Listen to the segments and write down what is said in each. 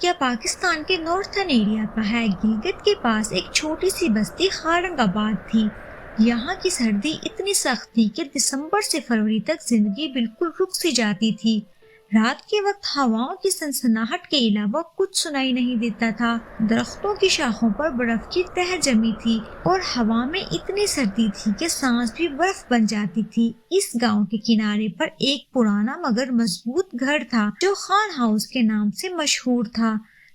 واقعہ پاکستان کے northern area کا ہے۔ گلگت کے پاس ایک چھوٹی سی بستی خارنگ آباد تھی۔ یہاں کی سردی اتنی سخت تھی کہ دسمبر سے فروری تک زندگی بالکل رک سی جاتی تھی۔ رات کے وقت ہواؤں کی سنسناہٹ کے علاوہ کچھ سنائی نہیں دیتا تھا۔ درختوں کی شاخوں پر برف کی تہ جمی تھی اور ہوا میں اتنی سردی تھی کہ سانس بھی برف بن جاتی تھی۔ اس گاؤں کے کنارے پر ایک پرانا مگر مضبوط گھر تھا جو خان ہاؤس کے نام سے مشہور تھا۔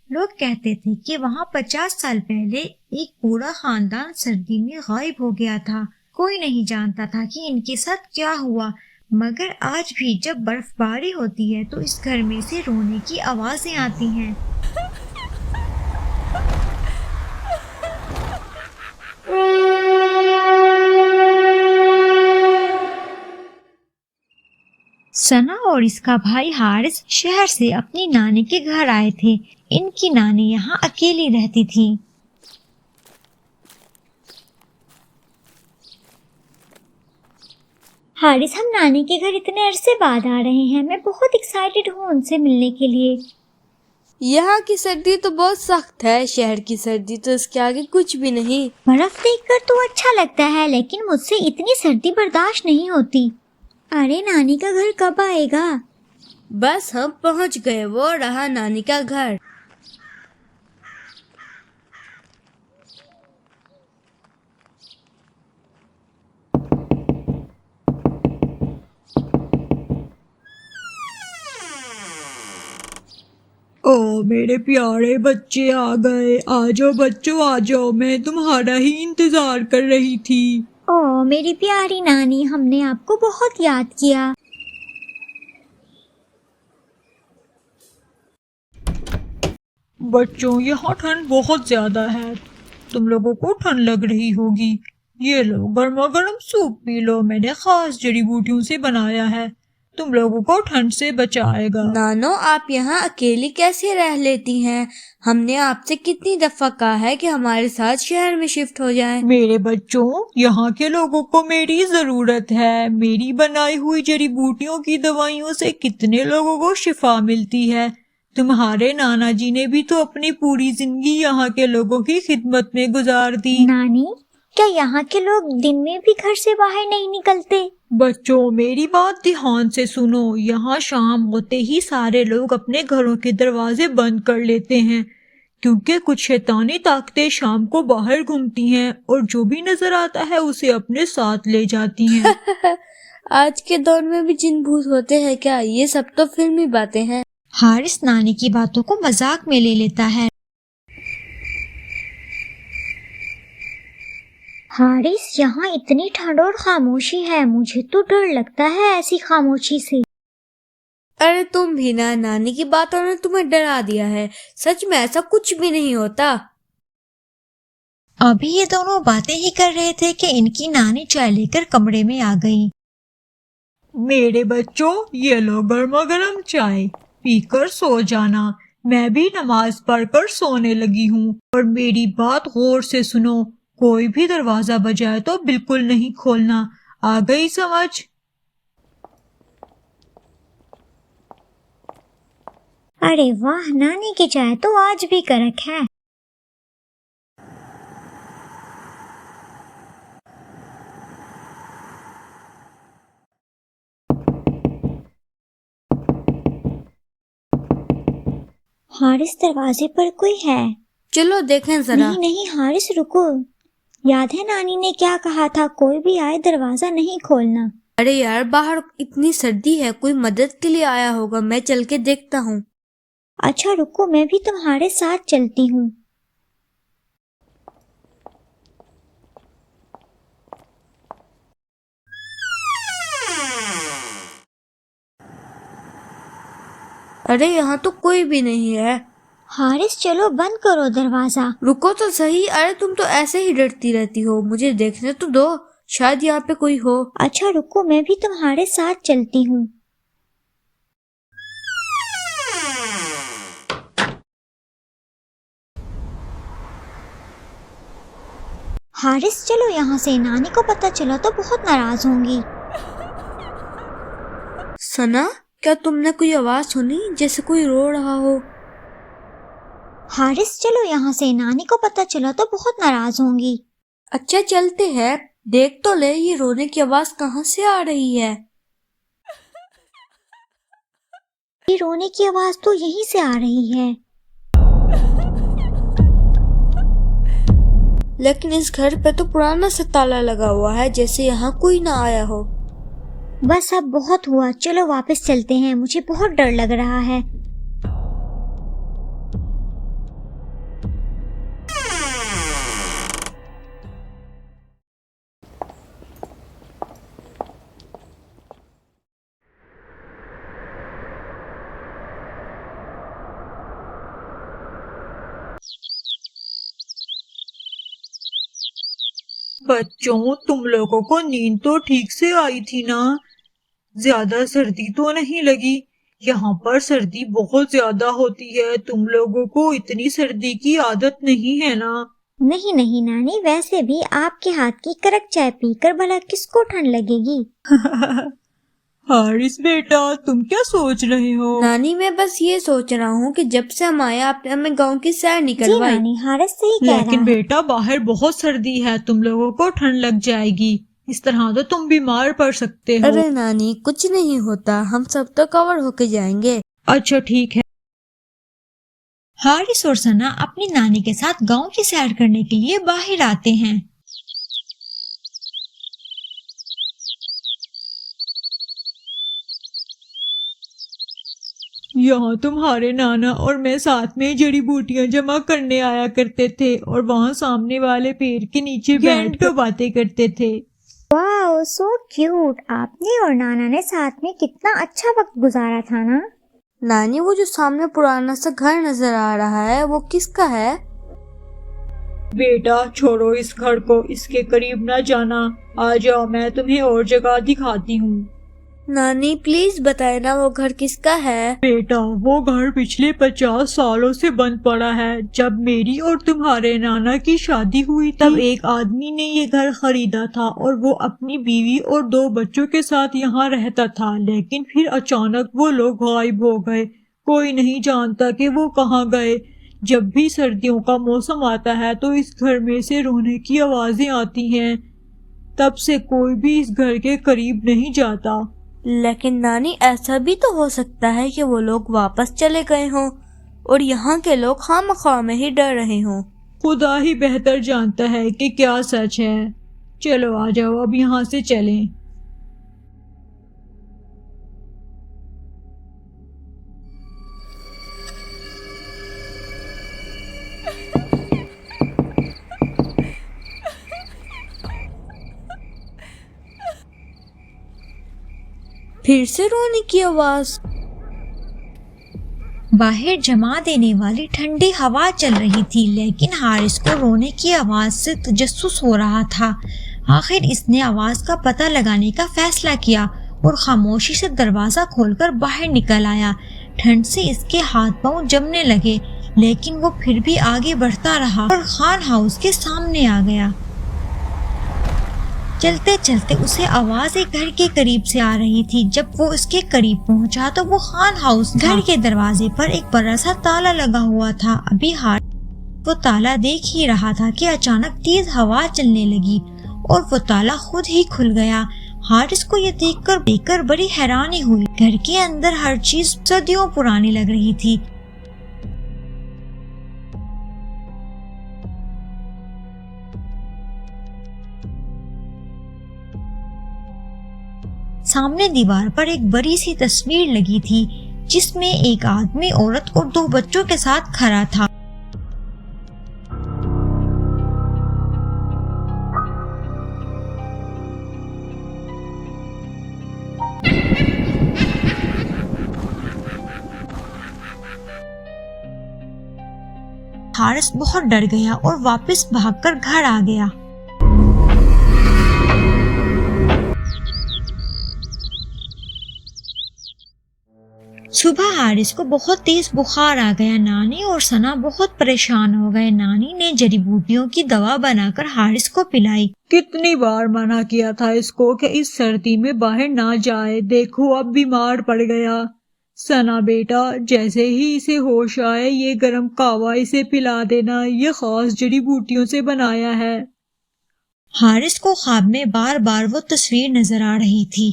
لوگ کہتے تھے کہ وہاں 50 سال پہلے ایک پورا خاندان سردی میں غائب ہو گیا تھا۔ کوئی نہیں جانتا تھا کہ ان کے ساتھ کیا ہوا، مگر آج بھی جب برف باری ہوتی ہے تو اس گھر میں سے رونے کی آوازیں آتی ہیں۔ ثنا اور اس کا بھائی حارث شہر سے اپنی نانی کے گھر آئے تھے۔ ان کی نانی یہاں اکیلی رہتی تھی۔ حارث، ہم نانی کے گھر اتنے عرصے بعد آ رہے ہیں، میں بہت ایکسائٹڈ ہوں ان سے ملنے کے لیے۔ یہاں کی سردی تو بہت سخت ہے، شہر کی سردی تو اس کے آگے کچھ بھی نہیں۔ برف دیکھ کر تو اچھا لگتا ہے لیکن مجھ سے اتنی سردی برداشت نہیں ہوتی۔ ارے نانی کا گھر کب آئے گا؟ بس ہم پہنچ گئے، وہ رہا نانی کا گھر۔ او میرے پیارے بچے آ گئے، آ جاؤ بچوں آ جاؤ، میں تمہارا ہی انتظار کر رہی تھی۔ او میری پیاری نانی، ہم نے آپ کو بہت یاد کیا۔ بچوں یہاں ٹھنڈ بہت زیادہ ہے، تم لوگوں کو ٹھنڈ لگ رہی ہوگی۔ یہ لو گرما گرم سوپ پی لو، میں نے خاص جڑی بوٹیوں سے بنایا ہے، تم لوگوں کو ٹھنڈ سے بچائے گا۔ نانو، آپ یہاں اکیلی کیسے رہ لیتی ہیں؟ ہم نے آپ سے کتنی دفعہ کہا ہے کہ ہمارے ساتھ شہر میں شفٹ ہو جائیں۔ میرے بچوں، یہاں کے لوگوں کو میری ضرورت ہے۔ میری بنائی ہوئی جڑی بوٹیوں کی دوائیوں سے کتنے لوگوں کو شفا ملتی ہے۔ تمہارے نانا جی نے بھی تو اپنی پوری زندگی یہاں کے لوگوں کی خدمت میں گزار دی۔ نانی، کیا یہاں کے لوگ دن میں بھی گھر سے باہر نہیں نکلتے؟ بچوں میری بات دھیان سے سنو، یہاں شام ہوتے ہی سارے لوگ اپنے گھروں کے دروازے بند کر لیتے ہیں، کیونکہ کچھ شیطانی طاقتیں شام کو باہر گھومتی ہیں اور جو بھی نظر آتا ہے اسے اپنے ساتھ لے جاتی ہیں۔ آج کے دور میں بھی جن بھوت ہوتے ہیں کیا؟ یہ سب تو فلمی باتیں ہیں۔ حارث نانی کی باتوں کو مذاق میں لے لیتا ہے۔ حارث، یہاں اتنی ٹھنڈ اور خاموشی ہے، مجھے تو ڈر لگتا ہے ایسی خاموشی سے۔ ارے تم بھی نا، نانی کی باتوں نے تمہیں ڈرا دیا ہے، سچ میں ایسا کچھ بھی نہیں ہوتا۔ ابھی یہ دونوں باتیں ہی کر رہے تھے کہ ان کی نانی چائے لے کر کمرے میں آ گئی۔ میرے بچوں یہ لو گرما گرم چائے، پی کر سو جانا، میں بھی نماز پڑھ کر سونے لگی ہوں۔ اور میری بات غور سے سنو، کوئی بھی دروازہ بجائے تو بالکل نہیں کھولنا، آ گئی سمجھ؟ ارے واہ، نانی کی چائے تو آج بھی کڑک ہے۔ حارث، دروازے پر کوئی ہے؟ چلو دیکھیں ذرا۔ نہیں نہیں حارث، رکو، یاد ہے نانی نے کیا کہا تھا؟ کوئی بھی آئے دروازہ نہیں کھولنا۔ ارے یار، باہر اتنی سردی ہے، کوئی مدد کے لیے آیا ہوگا، میں چل کے دیکھتا ہوں۔ اچھا رکو، میں بھی تمہارے ساتھ چلتی ہوں۔ ارے یہاں تو کوئی بھی نہیں ہے۔ حارث چلو بند کرو دروازہ۔ رکو تو صحیح، ارے تم تو ایسے ہی ڈرتی رہتی ہو، مجھے دیکھنے تو دو، شاید یہاں پہ کوئی ہو۔ اچھا رکو، میں بھی تمہارے ساتھ چلتی ہوں۔ حارث چلو یہاں سے، نانی کو پتہ چلا تو بہت ناراض ہوں گی۔ ثنا، کیا تم نے کوئی آواز سنی جیسے کوئی رو رہا ہو؟ حارث چلو یہاں سے، نانی کو پتہ چلا تو بہت ناراض ہوں گی۔ اچھا چلتے ہیں، دیکھ تو لے یہ رونے کی آواز کہاں سے آ رہی ہے۔ یہ رونے کی آواز تو یہیں سے آ رہی ہے۔ لیکن اس گھر پہ تو پرانا سا تالا لگا ہوا ہے، جیسے یہاں کوئی نہ آیا ہو۔ بس اب بہت ہوا، چلو واپس چلتے ہیں، مجھے بہت ڈر لگ رہا ہے۔ بچوں، تم لوگوں کو نیند تو ٹھیک سے آئی تھی نا؟ زیادہ سردی تو نہیں لگی؟ یہاں پر سردی بہت زیادہ ہوتی ہے، تم لوگوں کو اتنی سردی کی عادت نہیں ہے نا؟ نہیں نہیں نانی، ویسے بھی آپ کے ہاتھ کی کڑک چائے پی کر بھلا کس کو ٹھنڈ لگے گی؟ حارث بیٹا، تم کیا سوچ رہے ہو؟ نانی میں بس یہ سوچ رہا ہوں کہ جب سے ہم آئے آپ نے ہمیں گاؤں کی سیر جی نکلوائی۔ نانی، حارث صحیح کہہ لیکن رہا ہے۔ بیٹا باہر بہت سردی ہے، تم لوگوں کو ٹھنڈ لگ جائے گی، اس طرح تو تم بیمار پڑ سکتے ہو۔ ارے نانی کچھ نہیں ہوتا، ہم سب تو کور ہو کے جائیں گے۔ اچھا ٹھیک ہے۔ حارث اور ثنا اپنی نانی کے ساتھ گاؤں کی سیر کرنے کے لیے باہر آتے ہیں۔ یہاں تمہارے نانا اور میں ساتھ میں جڑی بوٹیاں جمع کرنے آیا کرتے تھے اور وہاں سامنے والے پیڑ کے نیچے بیٹھ کر باتیں کرتے تھے۔ واو سو کیوٹ، آپ نے اور نانا نے ساتھ میں کتنا اچھا وقت گزارا تھا نا؟ نانی وہ جو سامنے پرانا سا گھر نظر آ رہا ہے وہ کس کا ہے؟ بیٹا چھوڑو اس گھر کو، اس کے قریب نہ جانا، آ جاؤ میں تمہیں اور جگہ دکھاتی ہوں۔ نانی پلیز بتائے نا وہ گھر کس کا ہے؟ بیٹا وہ گھر پچھلے 50 سالوں سے بند پڑا ہے۔ جب میری اور تمہارے نانا کی شادی ہوئی تب ایک آدمی نے یہ گھر خریدا تھا اور وہ اپنی بیوی اور 2 بچوں کے ساتھ یہاں رہتا تھا، لیکن پھر اچانک وہ لوگ غائب ہو گئے، کوئی نہیں جانتا کہ وہ کہاں گئے۔ جب بھی سردیوں کا موسم آتا ہے تو اس گھر میں سے رونے کی آوازیں آتی ہیں، تب سے کوئی بھی اس گھر کے قریب نہیں جاتا۔ لیکن نانی ایسا بھی تو ہو سکتا ہے کہ وہ لوگ واپس چلے گئے ہوں اور یہاں کے لوگ خواہ میں ہی ڈر رہے ہوں۔ خدا ہی بہتر جانتا ہے کہ کیا سچ ہے۔ چلو آ جاؤ اب یہاں سے چلیں۔ پھر سے رونے کی آواز۔ باہر جما دینے والی ٹھنڈی ہوا چل رہی تھی، لیکن حارث کو رونے کی آواز سے تجسس ہو رہا تھا۔ آخر اس نے آواز کا پتہ لگانے کا فیصلہ کیا اور خاموشی سے دروازہ کھول کر باہر نکل آیا۔ ٹھنڈ سے اس کے ہاتھ پاؤں جمنے لگے، لیکن وہ پھر بھی آگے بڑھتا رہا اور خان ہاؤس کے سامنے آ گیا۔ چلتے چلتے اسے آواز ایک گھر کے قریب سے آ رہی تھی۔ جب وہ اس کے قریب پہنچا تو وہ خان ہاؤس تھا۔ گھر کے دروازے پر ایک بڑا سا تالا لگا ہوا تھا۔ ابھی حارث وہ تالا دیکھ ہی رہا تھا کہ اچانک تیز ہوا چلنے لگی اور وہ تالا خود ہی کھل گیا۔ حارث کو یہ دیکھ کر بڑی حیرانی ہوئی۔ گھر کے اندر ہر چیز صدیوں پرانی لگ رہی تھی۔ سامنے دیوار پر ایک بڑی سی تصویر لگی تھی جس میں ایک آدمی، عورت اور 2 بچوں کے ساتھ کھڑا تھا۔ حارث بہت ڈر گیا اور واپس بھاگ کر گھر آ گیا۔ صبح حارث کو بہت تیز بخار آ گیا۔ نانی اور ثنا بہت پریشان ہو گئے۔ نانی نے جڑی بوٹیوں کی دوا بنا کر حارث کو پلائی۔ کتنی بار منع کیا تھا اس کو کہ اس سردی میں باہر نہ جائے، دیکھو اب بیمار پڑ گیا۔ سنا بیٹا، جیسے ہی اسے ہوش آئے یہ گرم قہوہ اسے پلا دینا، یہ خاص جڑی بوٹیوں سے بنایا ہے۔ حارث کو خواب میں بار بار وہ تصویر نظر آ رہی تھی۔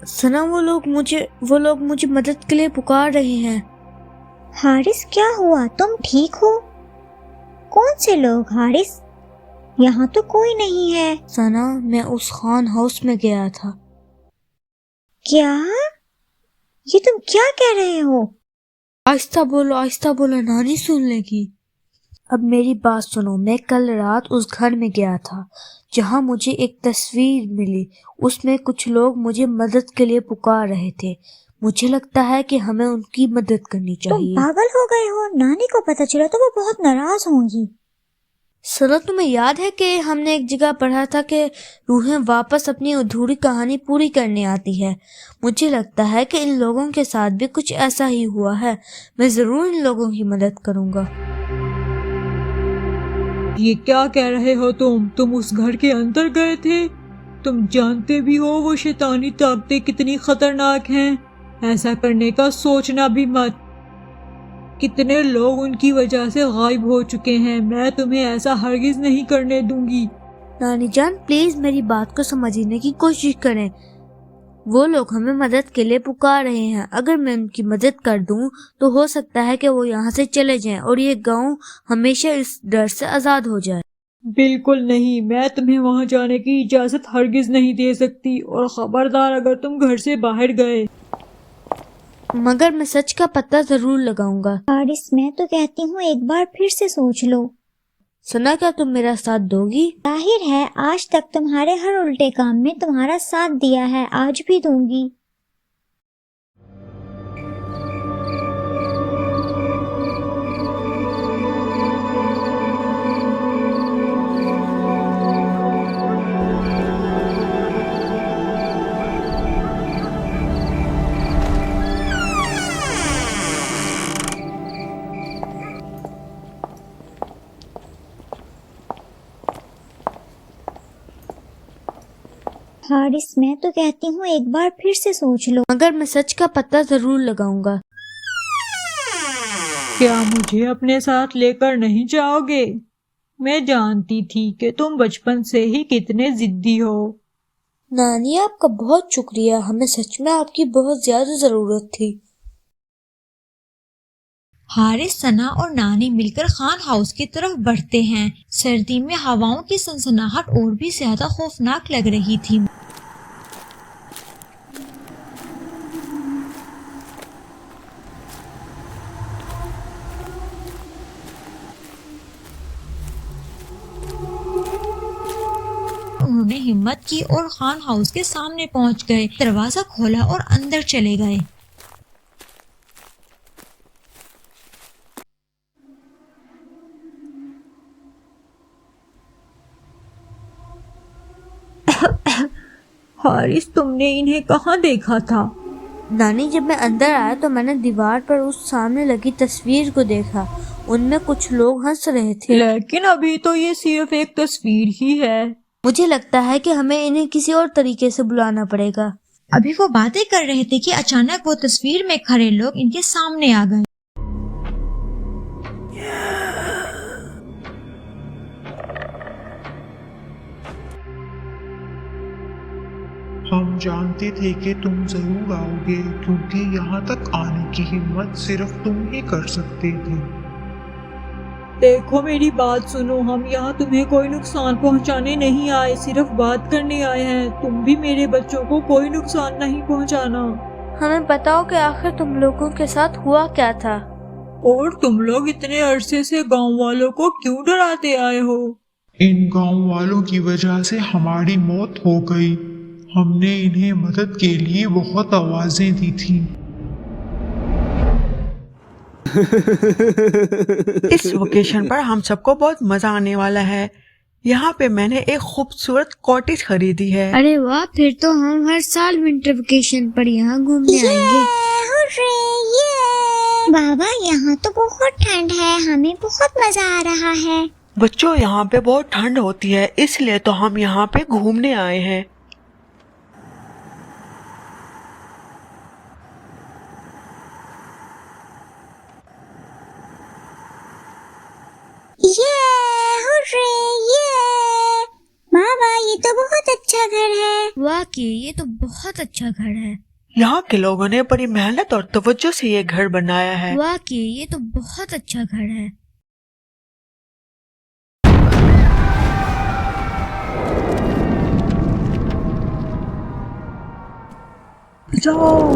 سنا وہ لوگ مجھے مدد کے لیے پکار رہے ہیں۔ حارث کیا ہوا؟ تم ٹھیک ہو؟ کون سے لوگ حارث؟ یہاں تو کوئی نہیں ہے۔ سنا، میں اس خان ہاؤس میں گیا تھا۔ کیا؟ یہ تم کیا کہہ رہے ہو؟ آہستہ بولو، نانی سن لے گی۔ اب میری بات سنو، میں کل رات اس گھر میں گیا تھا جہاں مجھے ایک تصویر ملی۔ اس میں کچھ لوگ مجھے مدد کے لیے پکار رہے تھے۔ مجھے لگتا ہے کہ ہمیں ان کی مدد کرنی چاہیے۔ تم پاگل ہو گئے ہو؟ نانی کو پتہ چلا تو وہ بہت ناراض ہوں گی۔ سنا، تمہیں یاد ہے کہ ہم نے ایک جگہ پڑھا تھا کہ روحیں واپس اپنی ادھوری کہانی پوری کرنے آتی ہے؟ مجھے لگتا ہے کہ ان لوگوں کے ساتھ بھی کچھ ایسا ہی ہوا ہے۔ میں ضرور ان لوگوں کی مدد کروں گا۔ یہ کیا کہہ رہے ہو تم اس گھر کے اندر گئے تھے؟ تم جانتے بھی ہو وہ شیطانی طاقتیں کتنی خطرناک ہیں، ایسا کرنے کا سوچنا بھی مت۔ کتنے لوگ ان کی وجہ سے غائب ہو چکے ہیں، میں تمہیں ایسا ہرگز نہیں کرنے دوں گی۔ نانی جان، پلیز میری بات کو سمجھنے کی کوشش کریں۔ وہ لوگ ہمیں مدد کے لیے پکار رہے ہیں۔ اگر میں ان کی مدد کر دوں تو ہو سکتا ہے کہ وہ یہاں سے چلے جائیں اور یہ گاؤں ہمیشہ اس ڈر سے آزاد ہو جائے۔ بالکل نہیں، میں تمہیں وہاں جانے کی اجازت ہرگز نہیں دے سکتی، اور خبردار اگر تم گھر سے باہر گئے۔ مگر میں سچ کا پتہ ضرور لگاؤں گا۔ حارث، میں تو کہتی ہوں ایک بار پھر سے سوچ لو۔ سنا، کیا تم میرا ساتھ دو گی؟ ظاہر ہے آج تک تمہارے ہر الٹے کام میں تمہارا ساتھ دیا ہے، آج بھی دوں گی۔ حارث، میں تو کہتی ہوں ایک بار پھر سے سوچ لو۔ مگر میں سچ کا پتہ ضرور لگاؤں گا۔ کیا مجھے اپنے ساتھ لے کر نہیں جاؤ گے؟ میں جانتی تھی کہ تم بچپن سے ہی کتنے ضدی ہو۔ نانی، آپ کا بہت شکریہ، ہمیں سچ میں آپ کی بہت زیادہ ضرورت تھی۔ حارث، ثنا اور نانی مل کر خان ہاؤس کی طرف بڑھتے ہیں۔ سردی میں ہواؤں کی سنسناہٹ اور بھی زیادہ خوفناک لگ رہی تھی۔ انہوں نے ہمت کی اور خان ہاؤس کے سامنے پہنچ گئے، دروازہ کھولا اور اندر چلے گئے۔ حارث، تم نے انہیں کہاں دیکھا تھا؟ نانی، جب میں اندر آیا تو میں نے دیوار پر اس سامنے لگی تصویر کو دیکھا۔ ان میں کچھ لوگ ہنس رہے تھے۔ لیکن ابھی تو یہ صرف ایک تصویر ہی ہے۔ مجھے لگتا ہے کہ ہمیں انہیں کسی اور طریقے سے بلانا پڑے گا۔ ابھی وہ باتیں کر رہے تھے کہ اچانک وہ تصویر میں کھڑے لوگ ان کے سامنے آ گئے۔ ہم جانتے تھے کہ تم ضرور آؤ گے، کیونکہ یہاں تک آنے کی ہمت صرف تم ہی کر سکتے تھے۔ دیکھو میری بات سنو، ہم یہاں تمہیں کوئی نقصان پہنچانے نہیں آئے، صرف بات کرنے آئے ہیں۔ تم بھی میرے بچوں کو کوئی نقصان نہیں پہنچانا۔ ہمیں بتاؤ کہ آخر تم لوگوں کے ساتھ ہوا کیا تھا؟ اور تم لوگ اتنے عرصے سے گاؤں والوں کو کیوں ڈراتے آئے ہو؟ ان گاؤں والوں کی وجہ سے ہماری موت ہو گئی۔ ہم نے انہیں مدد کے لیے بہت آوازیں دی تھیں۔ اس ویکیشن پر ہم سب کو بہت مزہ آنے والا ہے۔ یہاں پہ میں نے ایک خوبصورت کاٹیج خریدی ہے۔ ارے واہ، پھر تو ہم ہر سال ونٹر ویکیشن پر یہاں گھومنے آئیں گے۔ بابا یہاں تو بہت ٹھنڈ ہے، ہمیں بہت مزہ آ رہا ہے۔ بچوں یہاں پہ بہت ٹھنڈ ہوتی ہے، اس لیے تو ہم یہاں پہ گھومنے آئے ہیں۔ بابا یہ تو بہت اچھا گھر ہے۔ واقعی یہ تو بہت اچھا گھر ہے۔ یہاں کے لوگوں نے بڑی محنت اور توجہ سے یہ گھر بنایا ہے۔ واقعی یہ تو بہت اچھا گھر ہے۔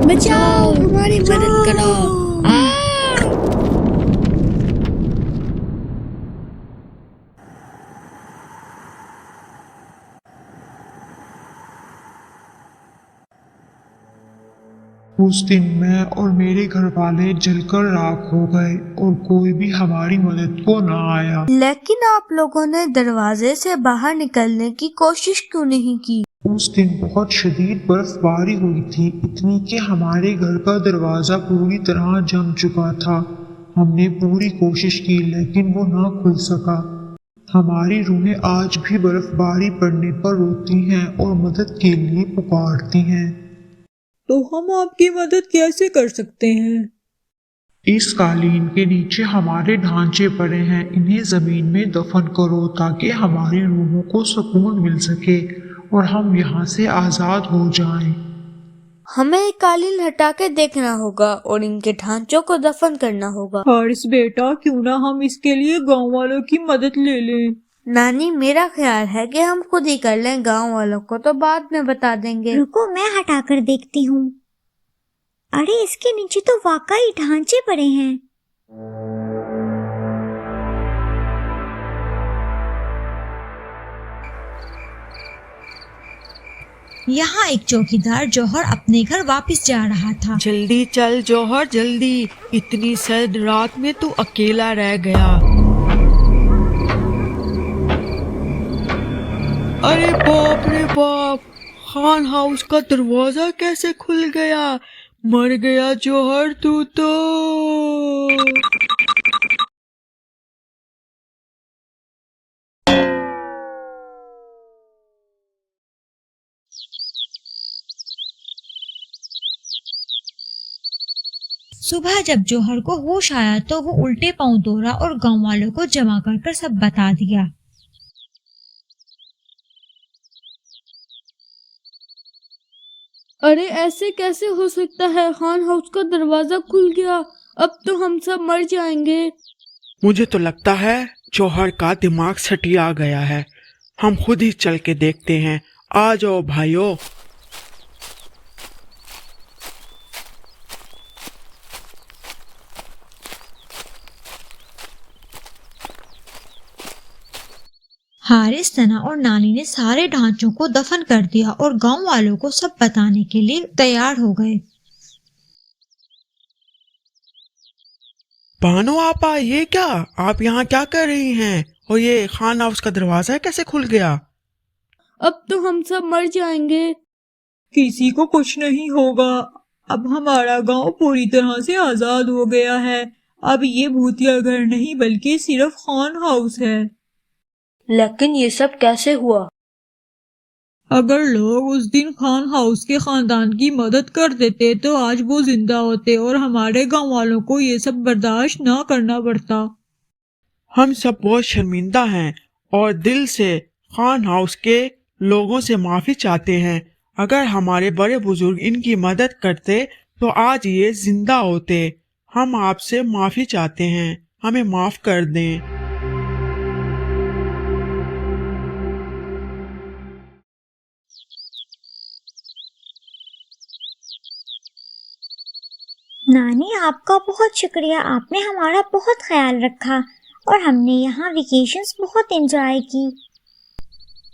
بچاؤ ہماری مدد کرو۔ اس دن میں اور میرے گھر والے جل کر راکھ ہو گئے اور کوئی بھی ہماری مدد کو نہ آیا۔ لیکن آپ لوگوں نے دروازے سے باہر نکلنے کی کوشش کیوں نہیں کی؟ اس دن بہت شدید برف باری ہوئی تھی، اتنی کہ ہمارے گھر کا دروازہ پوری طرح جم چکا تھا۔ ہم نے پوری کوشش کی لیکن وہ نہ کھل سکا۔ ہماری روحیں آج بھی برف باری پڑنے پر روتی ہیں اور مدد کے لیے پکارتی ہیں۔ تو ہم آپ کی مدد کیسے کر سکتے ہیں؟ اس قالین کے نیچے ہمارے ڈھانچے پڑے ہیں، انہیں زمین میں دفن کرو تاکہ ہماری روحوں کو سکون مل سکے اور ہم یہاں سے آزاد ہو جائیں۔ ہمیں یہ قالین ہٹا کے دیکھنا ہوگا اور ان کے ڈھانچوں کو دفن کرنا ہوگا۔ حارث بیٹا کیوں نہ ہم اس کے لیے گاؤں والوں کی مدد لے لیں؟ نانی میرا خیال ہے کہ ہم خود ہی کر لیں، گاؤں والوں کو تو بعد میں بتا دیں گے۔ رکو میں ہٹا کر دیکھتی ہوں۔ ارے اس کے نیچے تو واقعی ڈھانچے پڑے ہیں۔ یہاں ایک چوکیدار جوہر اپنے گھر واپس جا رہا تھا۔ جلدی چل جوہر جلدی، اتنی سرد رات میں تو اکیلا رہ گیا۔ ارے باپ رے باپ، خان ہاؤس کا دروازہ کیسے کھل گیا؟ مر گیا جوہر تو۔ صبح جب جوہر کو ہوش آیا تو وہ الٹے پاؤں دوڑا اور گاؤں والوں کو جمع کر کر سب بتا دیا۔ ارے ایسے کیسے ہو سکتا ہے؟ خان ہاؤس کا دروازہ کھل گیا، اب تو ہم سب مر جائیں گے۔ مجھے تو لگتا ہے جوہر کا دماغ سٹیا گیا ہے، ہم خود ہی چل کے دیکھتے ہیں۔ آ جاؤ بھائیو۔ حارث، ثنا اور نانی نے سارے ڈھانچوں کو دفن کر دیا اور گاؤں والوں کو سب بتانے کے لیے تیار ہو گئے۔ بانو آپا، یہ کیا؟ آپ یہاں کیا کر رہی ہیں؟ اور یہ خان ہاؤس کا دروازہ کیسے کھل گیا؟ اب تو ہم سب مر جائیں گے۔ کسی کو کچھ نہیں ہوگا، اب ہمارا گاؤں پوری طرح سے آزاد ہو گیا ہے۔ اب یہ بھوتیا گھر نہیں بلکہ صرف خان ہاؤس ہے۔ لیکن یہ سب کیسے ہوا؟ اگر لوگ اس دن خان ہاؤس کے خاندان کی مدد کر دیتے تو آج وہ زندہ ہوتے اور ہمارے گاؤں والوں کو یہ سب برداشت نہ کرنا پڑتا۔ ہم سب بہت شرمندہ ہیں اور دل سے خان ہاؤس کے لوگوں سے معافی چاہتے ہیں۔ اگر ہمارے بڑے بزرگ ان کی مدد کرتے تو آج یہ زندہ ہوتے۔ ہم آپ سے معافی چاہتے ہیں، ہمیں معاف کر دیں۔ نانی آپ کا بہت شکریہ، آپ نے ہمارا بہت خیال رکھا اور ہم نے یہاں ویکیشنز بہت انجوائے کی۔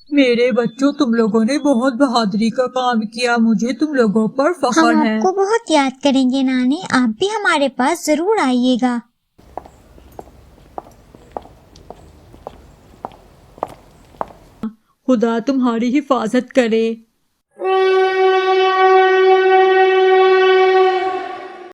میرے بچوں، تم لوگوں نے بہت بہادری کا کام کیا، مجھے تم لوگوں پر فخر ہم ہے۔ آپ کو بہت یاد کریں گے نانی، آپ بھی ہمارے پاس ضرور آئیے گا۔ خدا تمہاری حفاظت کرے۔